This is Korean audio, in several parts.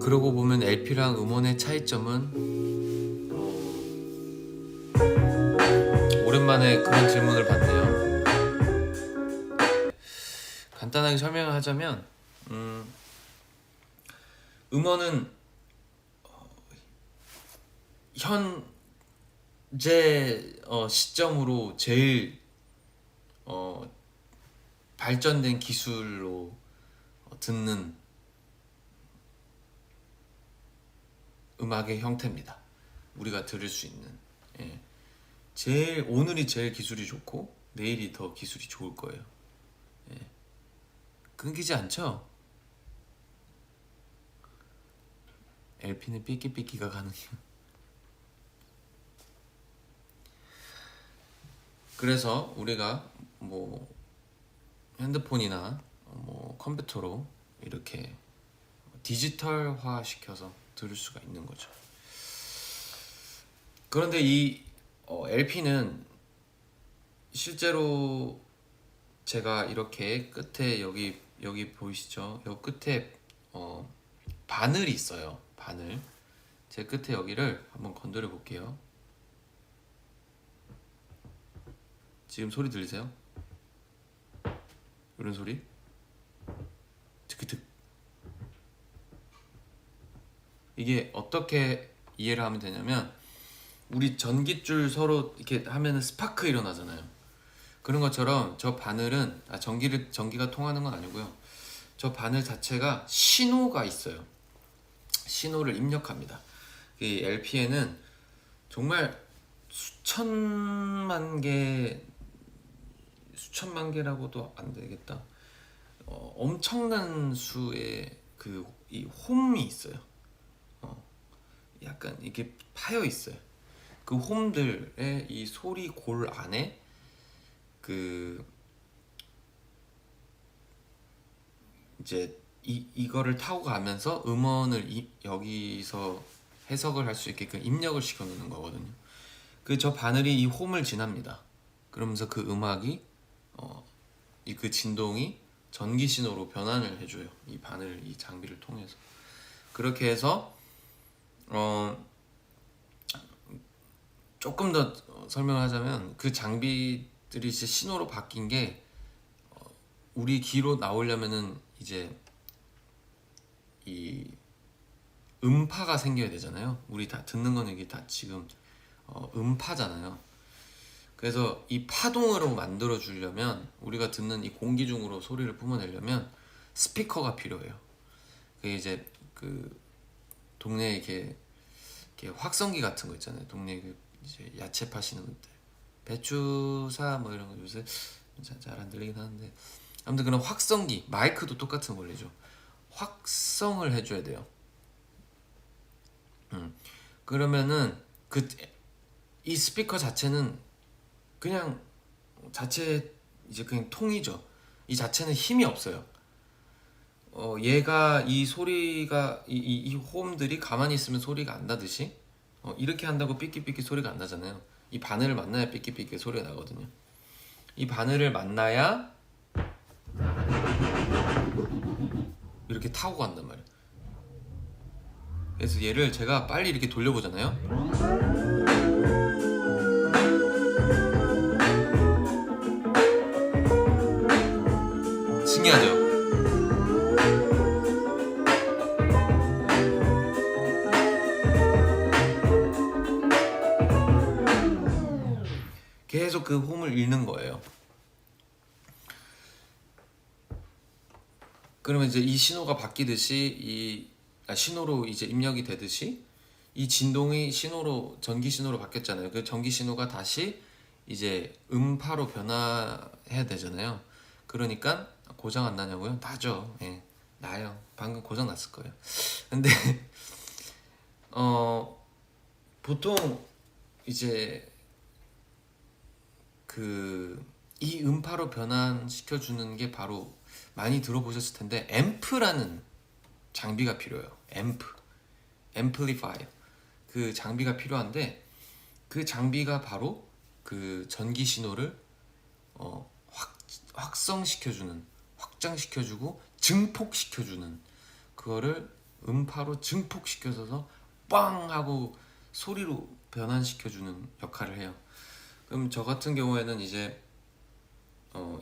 그러고 보면 LP랑 음원의 차이점은 오랜만에 그런 질문을 받네요. 간단하게 설명을 하자면 음원은 현재 시점으로 제일 발전된 기술로 듣는 음악의 형태입니다. 우리가 들을 수 있는. 예. 오늘이 제일 기술이 좋고 내일이 더 기술이 좋을 거예요. 예. 끊기지 않죠? LP는 삐끼삐끼가 가능해요. 그래서 우리가 뭐 핸드폰이나 뭐 컴퓨터로 이렇게 디지털화 시켜서 들을 수가 있는 거죠. 그런데 이 LP는 실제로 제가 이렇게 끝에 여기 보이시죠? 여기 끝에 바늘이 있어요. 바늘. 제 끝에 여기를 한번 건드려 볼게요. 지금 소리 들리세요? 이런 소리? 득득. 이게 어떻게 이해를 하면 되냐면 우리 전깃줄 서로 이렇게 하면 스파크 일어나잖아요. 그런 것처럼 저 바늘은 전기가 통하는 건 아니고요. 저 바늘 자체가 신호가 있어요. 신호를 입력합니다. 이 LP에는 정말 수천만 개라고도 안 되겠다. 엄청난 수의 이 홈이 있어요. 약간 이게 파여 있어요. 그 홈들의 이 소리 골 안에 이제 이거를 타고 가면서 음원을 여기서 해석을 할 수 있게끔 입력을 시켜 놓는 거거든요. 저 바늘이 이 홈을 지납니다. 그러면서 그 음악이 그 진동이 전기 신호로 변환을 해줘요. 이 장비를 통해서. 그렇게 해서 조금 더 설명을 하자면 그 장비들이 이제 신호로 바뀐 게 우리 귀로 나오려면은 이제 이 음파가 생겨야 되잖아요. 우리 다 듣는 거는 이게 다 지금 음파잖아요. 그래서 이 파동으로 만들어 주려면 우리가 듣는 이 공기 중으로 소리를 뿜어내려면 스피커가 필요해요. 그게 이제 동네에 이렇게 확성기 같은 거 있잖아요. 동네에 이제 야채 파시는 분들 배추사 뭐 이런 거 요새 잘 안 들리긴 하는데 아무튼 그런 확성기, 마이크도 똑같은 원리죠. 확성을 해줘야 돼요. 그러면은 이 스피커 자체는 그냥 이제 그냥 통이죠. 이 자체는 힘이 없어요. 얘가 이 소리가 이 홈들이 가만히 있으면 소리가 안 나듯이 이렇게 한다고 삐끼삐끼 소리가 안 나잖아요. 이 바늘을 만나야 삐끼삐끼 소리가 나거든요. 이 바늘을 만나야 이렇게 타고 간단 말이에요. 그래서 얘를 제가 빨리 이렇게 돌려보잖아요. 신기하죠? 계속 그 홈을 읽는 거예요. 그러면 이제 이 신호가 바뀌듯이 신호로 이제 입력이 되듯이 이 진동이 전기 신호로 바뀌었잖아요. 그 전기 신호가 다시 이제 음파로 변화해야 되잖아요. 그러니까 고장 안 나냐고요? 나죠. 예, 나요. 방금 고장 났을 거예요. 근데 보통 이제 이 음파로 변환시켜주는 게 바로 많이 들어보셨을 텐데 앰프라는 장비가 필요해요. 앰플리파이어. 그 장비가 필요한데 그 장비가 바로 그 전기 신호를 확장시켜주고 증폭시켜주는 그거를 음파로 증폭시켜서 빵 하고 소리로 변환시켜주는 역할을 해요. 그럼 저 같은 경우에는 이제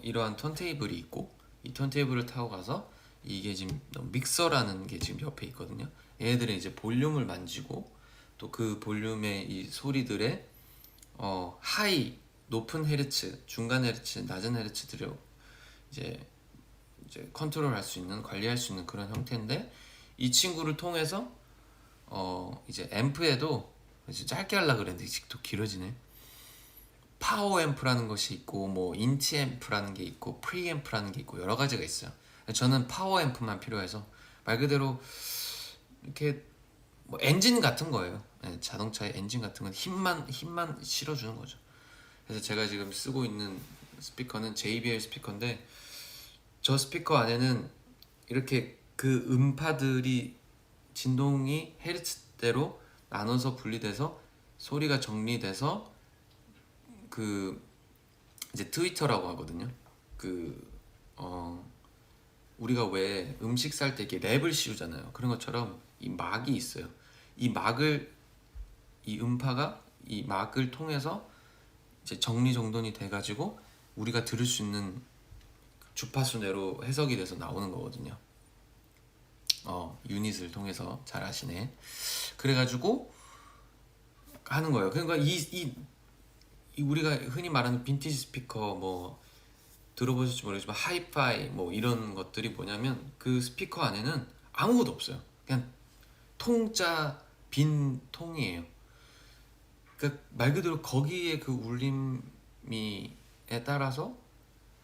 이러한 턴테이블이 있고 이 턴테이블을 타고 가서 이게 지금 믹서라는 게 지금 옆에 있거든요. 얘네들은 이제 볼륨을 만지고 또 그 볼륨의 이 소리들의 하이 높은 헤르츠, 중간 헤르츠, 낮은 헤르츠들을 이제 컨트롤할 수 있는, 관리할 수 있는 그런 형태인데, 이 친구를 통해서 이제 앰프에도 이제 짧게 하려고 그랬는데 또 길어지네. 파워 앰프라는 것이 있고 뭐 인치 앰프라는 게 있고 프리 앰프라는 게 있고 여러 가지가 있어요. 저는 파워 앰프만 필요해서 말 그대로 이렇게 뭐 엔진 같은 거예요. 네, 자동차의 엔진 같은 건 힘만 실어주는 거죠. 그래서 제가 지금 쓰고 있는 스피커는 JBL 스피커인데, 저 스피커 안에는 이렇게 그 음파들이 진동이 헤르츠대로 나눠서 분리돼서 소리가 정리돼서 그 이제 트위터라고 하거든요. 우리가 왜 음식 살 때 이렇게 랩을 씌우잖아요. 그런 것처럼 이 막이 있어요. 이 음파가 이 막을 통해서 이제 정리정돈이 돼가지고 우리가 들을 수 있는 주파수 내로 해석이 돼서 나오는 거거든요. 유닛을 통해서. 잘 아시네. 그래가지고 하는 거예요. 그러니까 이 우리가 흔히 말하는 빈티지 스피커 뭐 들어보실지 모르겠지만 하이파이 뭐 이런 것들이 뭐냐면 그 스피커 안에는 아무것도 없어요. 그냥 통짜 빈 통이에요. 그러니까 말 그대로 거기에 그 울림에 따라서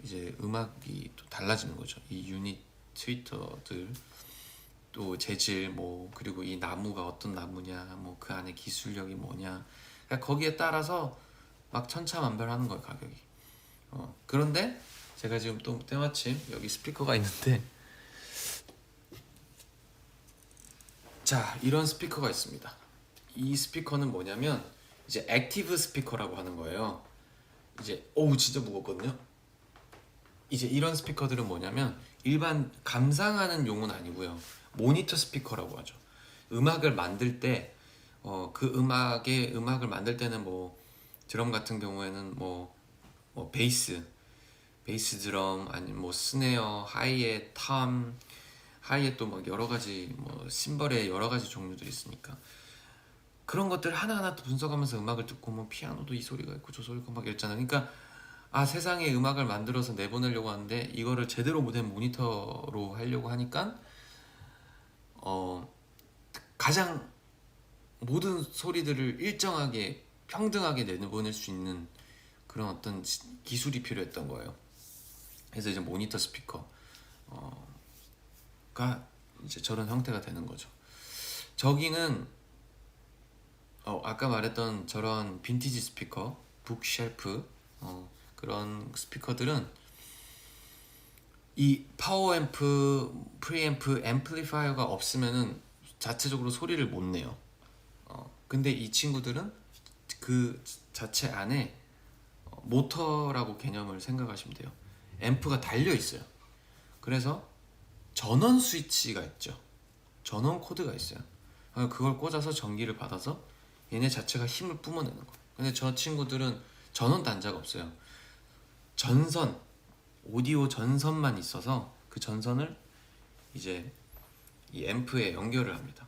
이제 음악이 또 달라지는 거죠. 이 유닛 트위터들 또 재질 뭐 그리고 이 나무가 어떤 나무냐 뭐 그 안에 기술력이 뭐냐, 그러니까 거기에 따라서 막 천차만별하는 거예요, 가격이. 그런데 제가 지금 또 때마침 여기 스피커가 있는데, 자, 이런 스피커가 있습니다. 이 스피커는 뭐냐면 이제 액티브 스피커라고 하는 거예요. 이제 진짜 무겁거든요. 이제 이런 스피커들은 뭐냐면 일반 감상하는 용은 아니고요. 모니터 스피커라고 하죠. 음악을 만들 때 그 음악을 만들 때는 뭐 드럼 같은 경우에는 뭐 베이스 드럼, 아니면 뭐 스네어, 하이햇, 텀, 하이햇 또 막 여러 가지 뭐 심벌의 여러 가지 종류들이 있으니까 그런 것들 하나하나 또 분석하면서 음악을 듣고 뭐 피아노도 이 소리가 있고 저 소리가 막 이랬잖아요. 그러니까 세상에 음악을 만들어서 내보내려고 하는데 이거를 제대로 된 모니터로 하려고 하니까 가장 모든 소리들을 일정하게 평등하게 내보낼 수 있는 그런 어떤 기술이 필요했던 거예요. 그래서 이제 모니터 스피커가 이제 저런 형태가 되는 거죠. 저기는 아까 말했던 저런 빈티지 스피커, 북쉘프 그런 스피커들은 이 파워 앰프, 프리앰프, 앰플리파이어가 없으면은 자체적으로 소리를 못 내요. 근데 이 친구들은 그 자체 안에 모터라고 개념을 생각하시면 돼요. 앰프가 달려 있어요. 그래서 전원 스위치가 있죠. 전원 코드가 있어요. 그걸 꽂아서 전기를 받아서 얘네 자체가 힘을 뿜어내는 거예요. 근데 저 친구들은 전원 단자가 없어요. 전선, 오디오 전선만 있어서 그 전선을 이제 이 앰프에 연결을 합니다.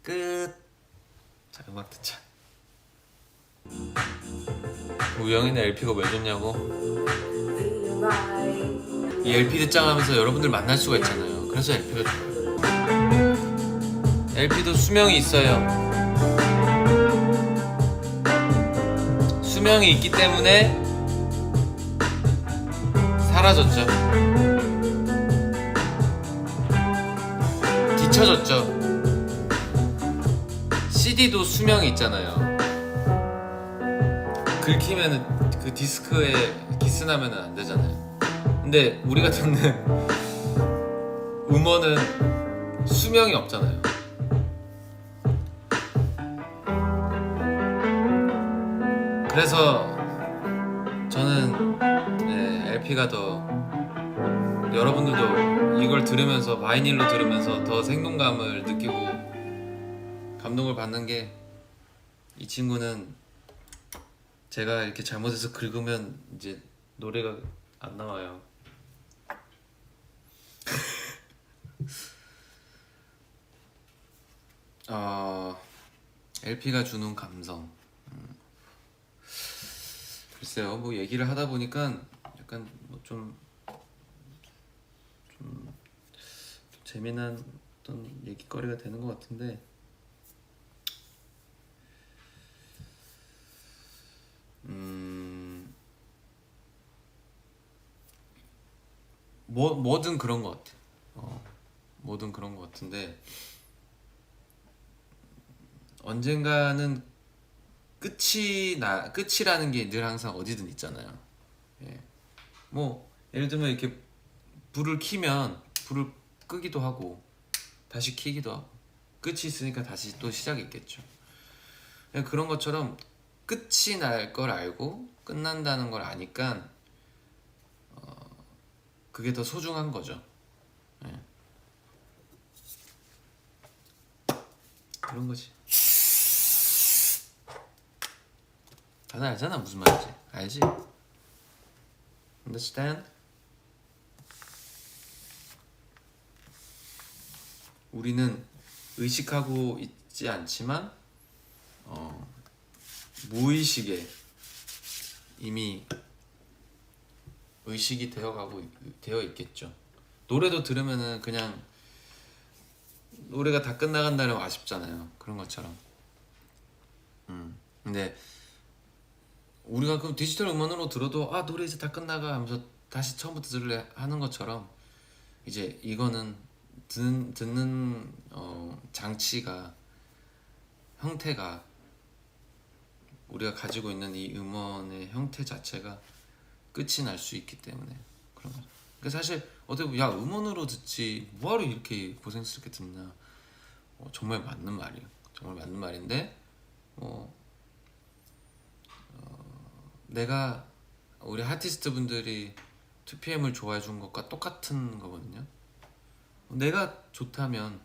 끝. 자, 음악 듣자. 우영이는 LP가 왜 좋냐고? 이 LP 듣장 하면서 여러분들 만날 수가 있잖아요. 그래서 LP가 좋아요. LP도 수명이 있어요. 수명이 있기 때문에 사라졌죠. 뒤쳐졌죠. CD도 수명이 있잖아요. 긁히면은 그 디스크에 기스나면은 안 되잖아요. 근데 우리가 듣는 음원은 수명이 없잖아요. 그래서 저는 LP가 더 여러분들도 이걸 들으면서 바이닐로 들으면서 더 생동감을 느끼고 감동을 받는 게, 이 친구는 제가 이렇게 잘못해서 긁으면 이제 노래가 안 나와요. LP가 주는 감성. 글쎄요, 뭐 얘기를 하다 보니까 약간 뭐 좀 재미난 어떤 얘기거리가 되는 것 같은데, 뭐든 그런 것 같아. 뭐든 그런 것 같은데, 언젠가는 끝이라는 게 늘 항상 어디든 있잖아요. 예. 뭐 예를 들면 이렇게 불을 켜면 불을 끄기도 하고 다시 켜기도 하고, 끝이 있으니까 다시 또 시작이 있겠죠. 그런 것처럼 끝이 날 걸 알고 끝난다는 걸 아니까 그게 더 소중한 거죠. 예. 그런 거지. 다들 알잖아, 무슨 말인지. 알지? Understand? 우리는 의식하고 있지 않지만 무의식에 이미 의식이 되어 있겠죠. 노래도 들으면은 그냥 노래가 다 끝나간다면 아쉽잖아요. 그런 것처럼. 근데 우리가 그 디지털 음원으로 들어도 노래 이제 다 끝나가 하면서 다시 처음부터 들을래 하는 것처럼, 이제 이거는 듣는 장치가, 형태가, 우리가 가지고 있는 이 음원의 형태 자체가 끝이 날 수 있기 때문에 그런 거죠. 그러니까 사실 어떻게 보면 야, 음원으로 듣지 뭐하러 이렇게 고생스럽게 듣냐, 정말 맞는 말이에요. 정말 맞는 말인데, 내가 우리 아티스트 분들이 2PM을 좋아해 준 것과 똑같은 거거든요. 내가 좋다면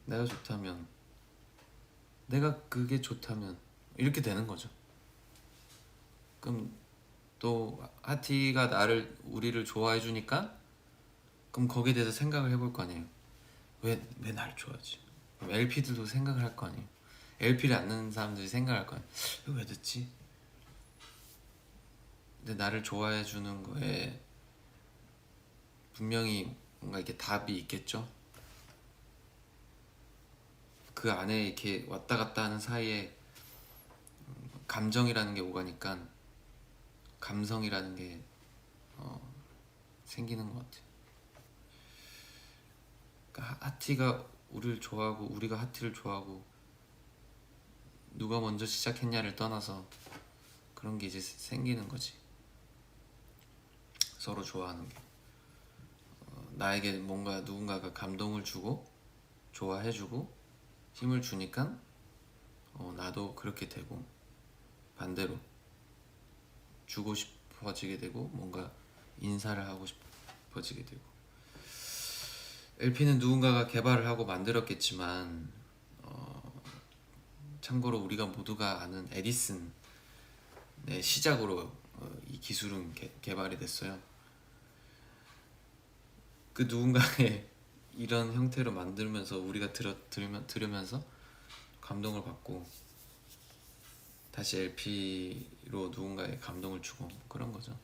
내가 좋다면, 내가 그게 좋다면 이렇게 되는 거죠. 그럼 또 하티가 우리를 좋아해 주니까, 그럼 거기에 대해서 생각을 해볼 거 아니에요. 왜 나를 좋아하지? 그럼 LP들도 생각을 할 거 아니에요. LP를 안 듣는 사람들이 생각할 거 아니에요. 이거 왜 듣지? 근데 나를 좋아해 주는 거에 분명히 뭔가 이렇게 답이 있겠죠. 그 안에 이렇게 왔다 갔다 하는 사이에 감정이라는 게 오가니까 감성이라는 게 생기는 것 같아요. 그러니까 하티가 우리를 좋아하고 우리가 하티를 좋아하고, 누가 먼저 시작했냐를 떠나서 그런 게 이제 생기는 거지. 서로 좋아하는 게, 나에게 뭔가 누군가가 감동을 주고 좋아해주고 힘을 주니까 나도 그렇게 되고, 반대로 주고 싶어지게 되고 뭔가 인사를 하고 싶어지게 되고. LP는 누군가가 개발을 하고 만들었겠지만 참고로 우리가 모두가 아는 에디슨의 시작으로 이 기술은 개발이 됐어요. 그 누군가의 이런 형태로 만들면서 우리가 들으면서 감동을 받고 다시 LP로 누군가의 감동을 주고, 그런 거죠.